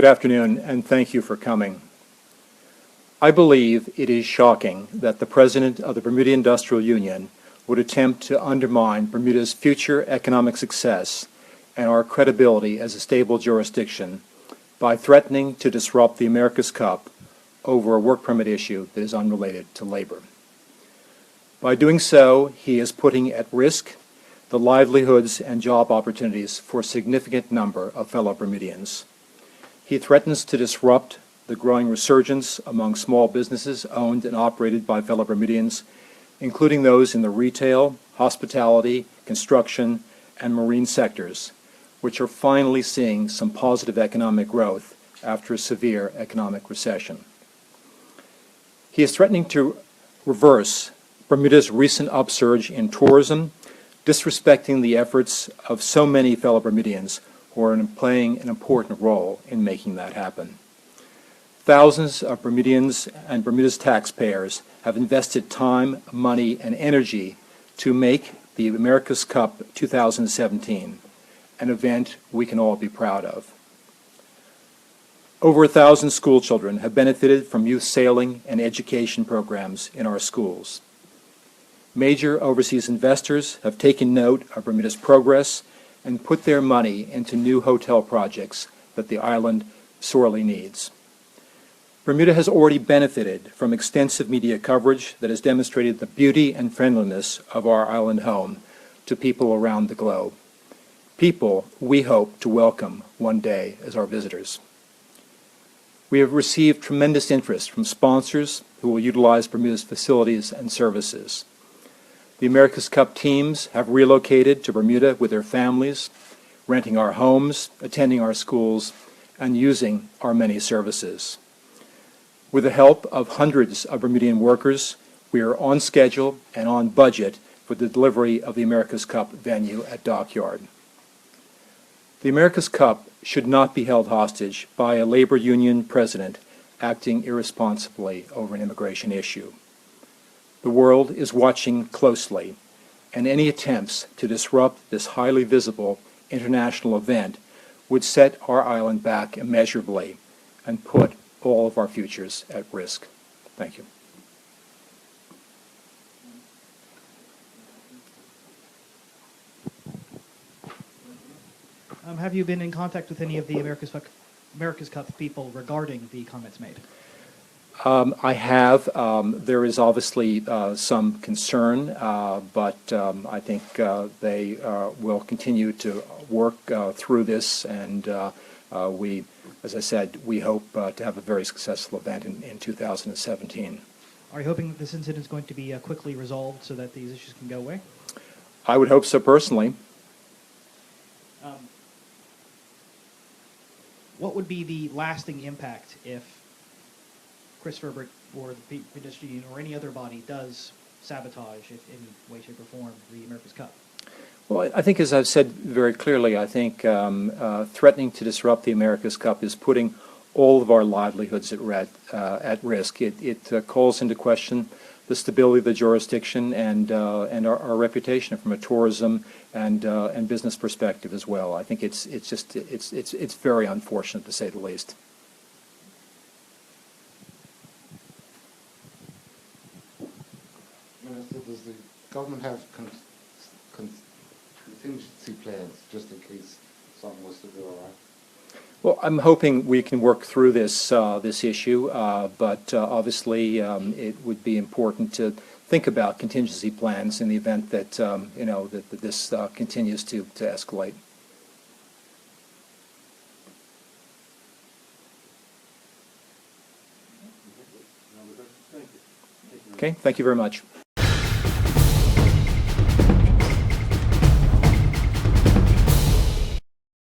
Good afternoon, and thank you for coming. I believe it is shocking that the President of the Bermuda Industrial Union would attempt to undermine Bermuda's future economic success and our credibility as a stable jurisdiction by threatening to disrupt the America's Cup over a work permit issue that is unrelated to labor. By doing so, he is putting at risk the livelihoods and job opportunities for a significant number of fellow Bermudians. He threatens to disrupt the growing resurgence among small businesses owned and operated by fellow Bermudians, including those in the retail, hospitality, construction, and marine sectors, which are finally seeing some positive economic growth after a severe economic recession. He is threatening to reverse Bermuda's recent upsurge in tourism, disrespecting the efforts of so many fellow Bermudians who are playing an important role in making that happen. Thousands of Bermudians and Bermuda's taxpayers have invested time, money, and energy to make the America's Cup 2017 an event we can all be proud of. Over 1,000 school children have benefited from youth sailing and education programs in our schools. Major overseas investors have taken note of Bermuda's progress and put their money into new hotel projects that the island sorely needs. Bermuda has already benefited from extensive media coverage that has demonstrated the beauty and friendliness of our island home to people around the globe, people we hope to welcome one day as our visitors. We have received tremendous interest from sponsors who will utilize Bermuda's facilities and services. The America's Cup teams have relocated to Bermuda with their families, renting our homes, attending our schools, and using our many services. With the help of hundreds of Bermudian workers, we are on schedule and on budget for the delivery of the America's Cup venue at Dockyard. The America's Cup should not be held hostage by a labor union president acting irresponsibly over an immigration issue. The world is watching closely, and any attempts to disrupt this highly visible international event would set our island back immeasurably and put all of our futures at risk. Thank you. Have you been in contact with any of the America's Cup people regarding the comments made? I have. There is obviously some concern, but I think they will continue to work through this, and we, as I said, we hope to have a very successful event in 2017. Are you hoping that this incident is going to be quickly resolved so that these issues can go away? I would hope so personally. What would be the lasting impact if Christopher or the industry union or any other body does sabotage, if any way, shape, or form, the America's Cup? Well, I think, as I've said very clearly, I think threatening to disrupt the America's Cup is putting all of our livelihoods at risk. It calls into question the stability of the jurisdiction and our reputation from a tourism and business perspective as well. I think it's very unfortunate, to say the least. Minister, does the government have contingency plans just in case something was to go awry? Well, I'm hoping we can work through this issue, but obviously it would be important to think about contingency plans in the event that that this continues to escalate. Okay, thank you very much.